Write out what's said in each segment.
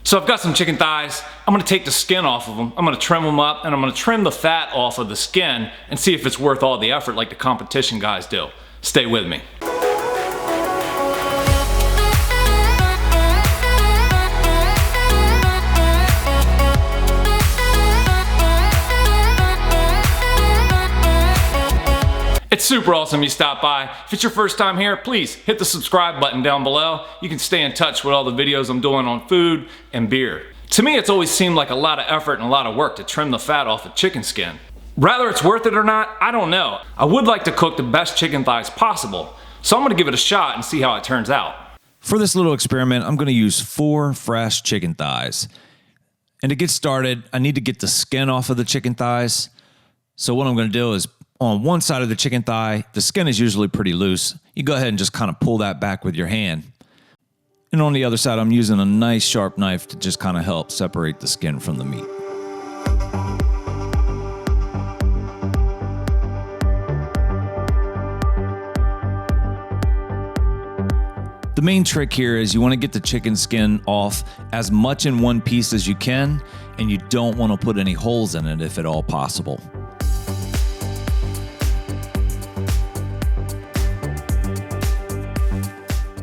So I've got some chicken thighs. I'm gonna take the skin off of them. I'm gonna trim them up and I'm gonna trim the fat off of the skin and see if it's worth all the effort like the competition guys do. Stay with me. It's super awesome you stopped by. If it's your first time here, please hit the subscribe button down below. You can stay in touch with all the videos I'm doing on food and beer. To me, it's always seemed like a lot of effort and a lot of work to trim the fat off a chicken skin. Whether it's worth it or not, I don't know. I would like to cook the best chicken thighs possible, so I'm gonna give it a shot and see how it turns out. For this little experiment, I'm gonna use 4 fresh chicken thighs. And to get started, I need to get the skin off of the chicken thighs. So what I'm gonna do is, on one side of the chicken thigh, the skin is usually pretty loose. You go ahead and just kind of pull that back with your hand. And on the other side, I'm using a nice sharp knife to just kind of help separate the skin from the meat. The main trick here is you want to get the chicken skin off as much in one piece as you can, and you don't want to put any holes in it if at all possible.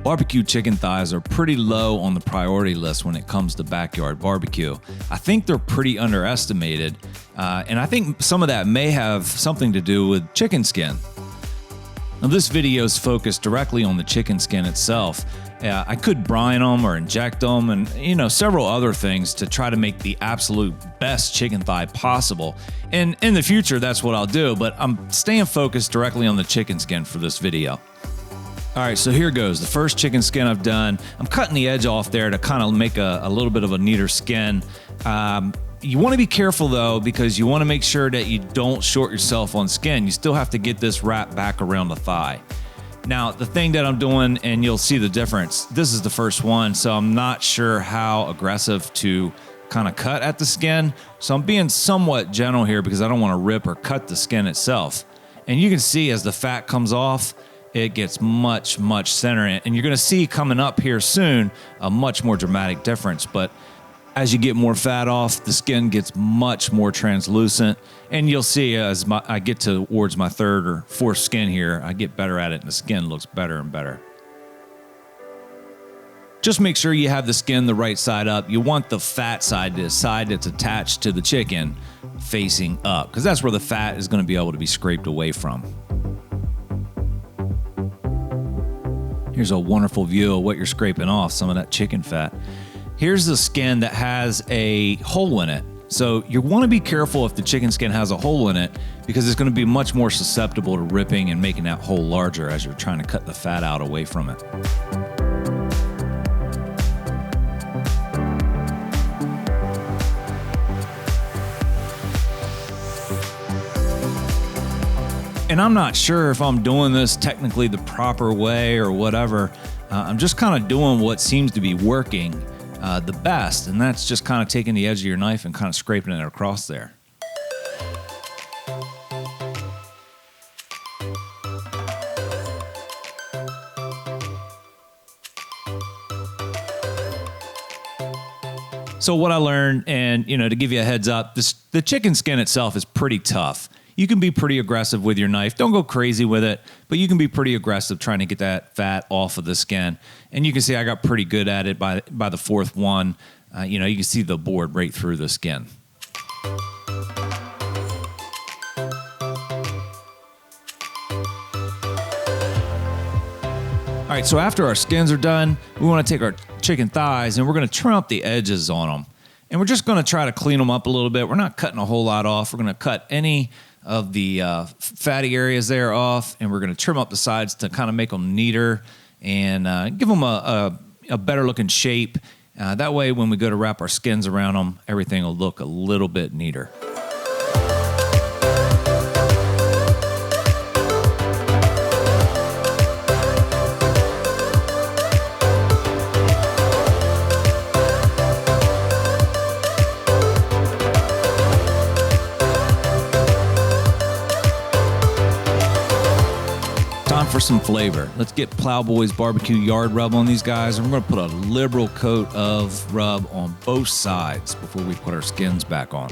Barbecue chicken thighs are pretty low on the priority list when it comes to backyard barbecue. I think they're pretty underestimated, and I think some of that may have something to do with chicken skin. Now, this video is focused directly on the chicken skin itself. I could brine them or inject them and, several other things to try to make the absolute best chicken thigh possible. And in the future, that's what I'll do, but I'm staying focused directly on the chicken skin for this video. All right, so here goes. The first chicken skin I've done. I'm cutting the edge off there to kind of make a little bit of a neater skin. You want to be careful though, because you want to make sure that you don't short yourself on skin. You still have to get this wrapped back around the thigh. Now, the thing that I'm doing, and you'll see the difference, this is the first one, so I'm not sure how aggressive to kind of cut at the skin. So I'm being somewhat gentle here because I don't want to rip or cut the skin itself. And you can see as the fat comes off, it gets much, much thinner. And you're gonna see coming up here soon a much more dramatic difference. But as you get more fat off, the skin gets much more translucent. And you'll see as I get towards my 3rd or 4th skin here, I get better at it and the skin looks better and better. Just make sure you have the skin the right side up. You want the fat side, the side that's attached to the chicken, facing up, because that's where the fat is gonna be able to be scraped away from. Here's a wonderful view of what you're scraping off, some of that chicken fat. Here's the skin that has a hole in it. So you want to be careful if the chicken skin has a hole in it, because it's going to be much more susceptible to ripping and making that hole larger as you're trying to cut the fat out away from it. And I'm not sure if I'm doing this technically the proper way or whatever. I'm just kind of doing what seems to be working the best, and that's just kind of taking the edge of your knife and kind of scraping it across there. So what I learned, and to give you a heads up, the chicken skin itself is pretty tough. You can be pretty aggressive with your knife. Don't go crazy with it, but you can be pretty aggressive trying to get that fat off of the skin. And you can see I got pretty good at it by the 4th one. You can see the board right through the skin. All right, so after our skins are done, we want to take our chicken thighs and we're going to trim up the edges on them. And we're just going to try to clean them up a little bit. We're not cutting a whole lot off. We're going to cut any of the fatty areas there off, and we're going to trim up the sides to kind of make them neater and give them a better looking shape. That way when we go to wrap our skins around them, everything will look a little bit neater. For some flavor. Let's get Plowboy's barbecue yard rub on these guys. And we're going to put a liberal coat of rub on both sides before we put our skins back on.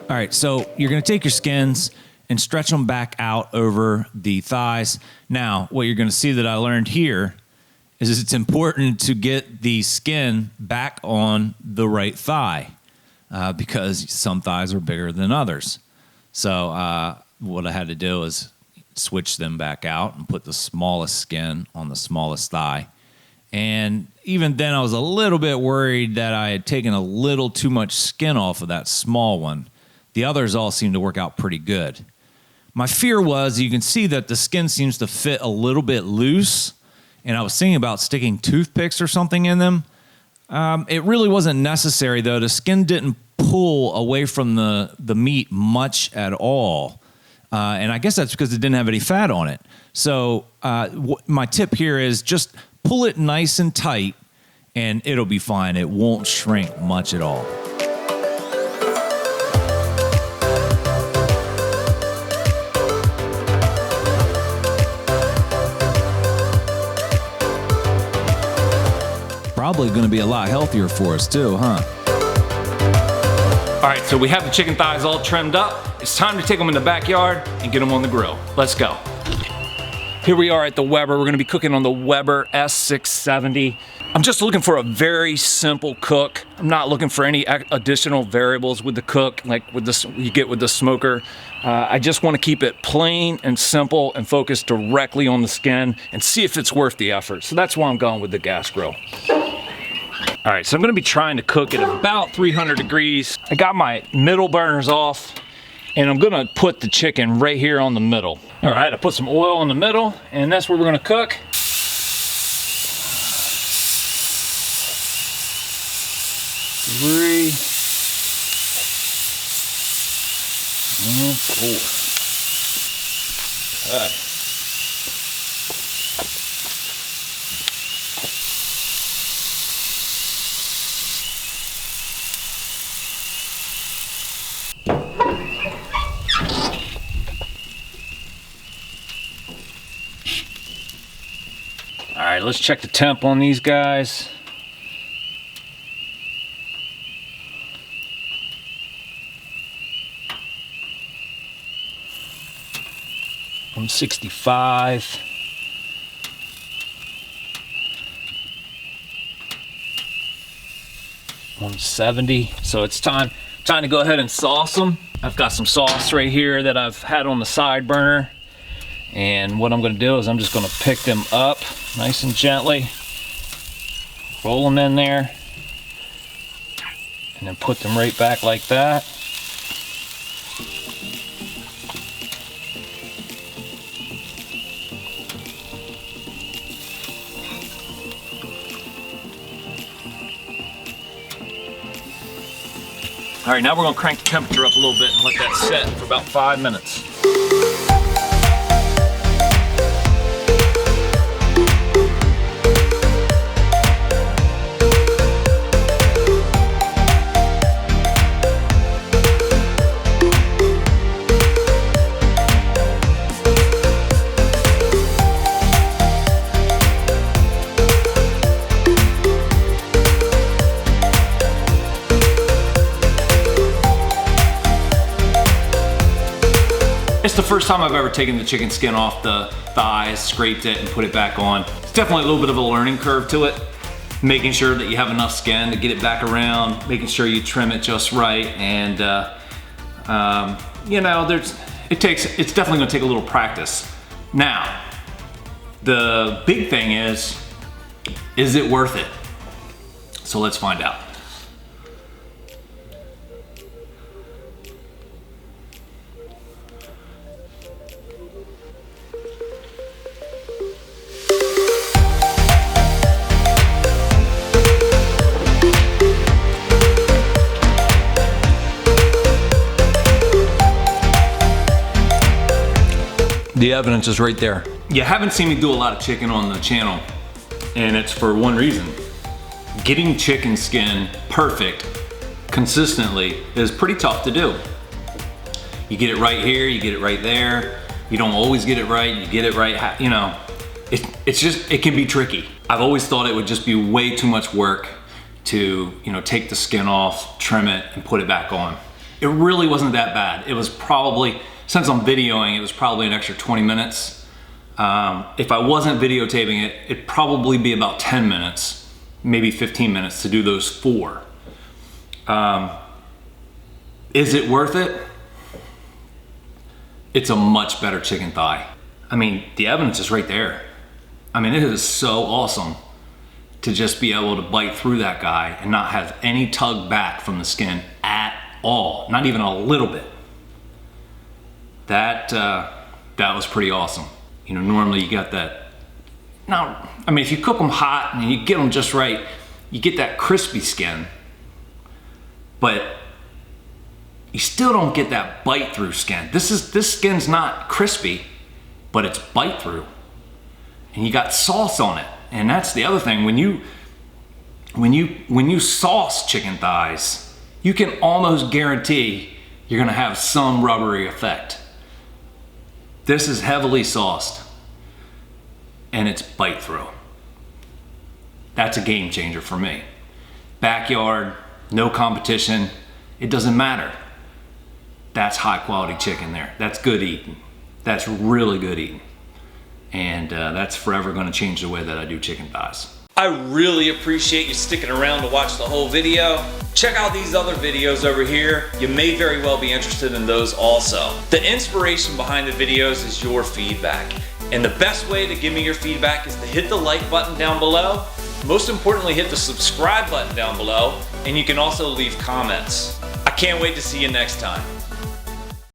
All right, so you're going to take your skins and stretch them back out over the thighs. Now, what you're going to see that I learned here is it's important to get the skin back on the right thigh because some thighs are bigger than others. So what I had to do is switch them back out and put the smallest skin on the smallest thigh. And even then, I was a little bit worried that I had taken a little too much skin off of that small one. The others all seem to work out pretty good. My fear was, you can see that the skin seems to fit a little bit loose, and I was thinking about sticking toothpicks or something in them. It really wasn't necessary, though. The skin didn't pull away from the meat much at all, and I guess that's because it didn't have any fat on it. So my tip here is just pull it nice and tight, and it'll be fine. It won't shrink much at all. Probably going to be a lot healthier for us too, huh? All right, so we have the chicken thighs all trimmed up. It's time to take them in the backyard and get them on the grill. Let's go. Here we are at the Weber. We're gonna be cooking on the Weber S670. I'm just looking for a very simple cook. I'm not looking for any additional variables with the cook, like with this you get with the smoker. I just wanna keep it plain and simple and focus directly on the skin and see if it's worth the effort. So that's why I'm going with the gas grill. All right, so I'm gonna be trying to cook at about 300 degrees. I got my middle burners off, and I'm gonna put the chicken right here on the middle. All right, I put some oil in the middle, and that's where we're gonna cook. 3 and 4. Okay. All right, let's check the temp on these guys. I'm 65. $170. So it's time to go ahead and sauce them. I've got some sauce right here that I've had on the side burner. And what I'm gonna do is I'm just gonna pick them up nice and gently, roll them in there, and then put them right back like that. All right, now we're gonna crank the temperature up a little bit and let that set for about 5 minutes. It's the first time I've ever taken the chicken skin off the thighs, scraped it, and put it back on. It's definitely a little bit of a learning curve to it. Making sure that you have enough skin to get it back around, making sure you trim it just right, and you know, it's definitely gonna take a little practice. Now, the big thing is it worth it? So let's find out. The evidence is right there. You haven't seen me do a lot of chicken on the channel, and it's for one reason. Getting chicken skin perfect consistently is pretty tough to do. You get it right here, you get it right there. You don't always get it right, you get it right, you know. It can be tricky. I've always thought it would just be way too much work to, you know, take the skin off, trim it, and put it back on. It really wasn't that bad. It was probably, since I'm videoing, it was probably an extra 20 minutes. If I wasn't videotaping it, it'd probably be about 10 minutes, maybe 15 minutes to do those 4. Is it worth it? It's a much better chicken thigh. I mean, the evidence is right there. I mean, it is so awesome to just be able to bite through that guy and not have any tug back from the skin at all, not even a little bit. That was pretty awesome. You know, normally you got that. Now, I mean, if you cook them hot and you get them just right, you get that crispy skin, but you still don't get that bite through skin. This skin's not crispy, but it's bite through. And you got sauce on it. And that's the other thing. When you sauce chicken thighs, you can almost guarantee you're gonna have some rubbery effect. This is heavily sauced and it's bite through. That's a game changer for me. Backyard, no competition, it doesn't matter. That's high quality chicken there. That's good eating. That's really good eating. And that's forever gonna change the way that I do chicken thighs. I really appreciate you sticking around to watch the whole video. Check out these other videos over here. You may very well be interested in those also. The inspiration behind the videos is your feedback. And the best way to give me your feedback is to hit the like button down below. Most importantly, hit the subscribe button down below. And you can also leave comments. I can't wait to see you next time.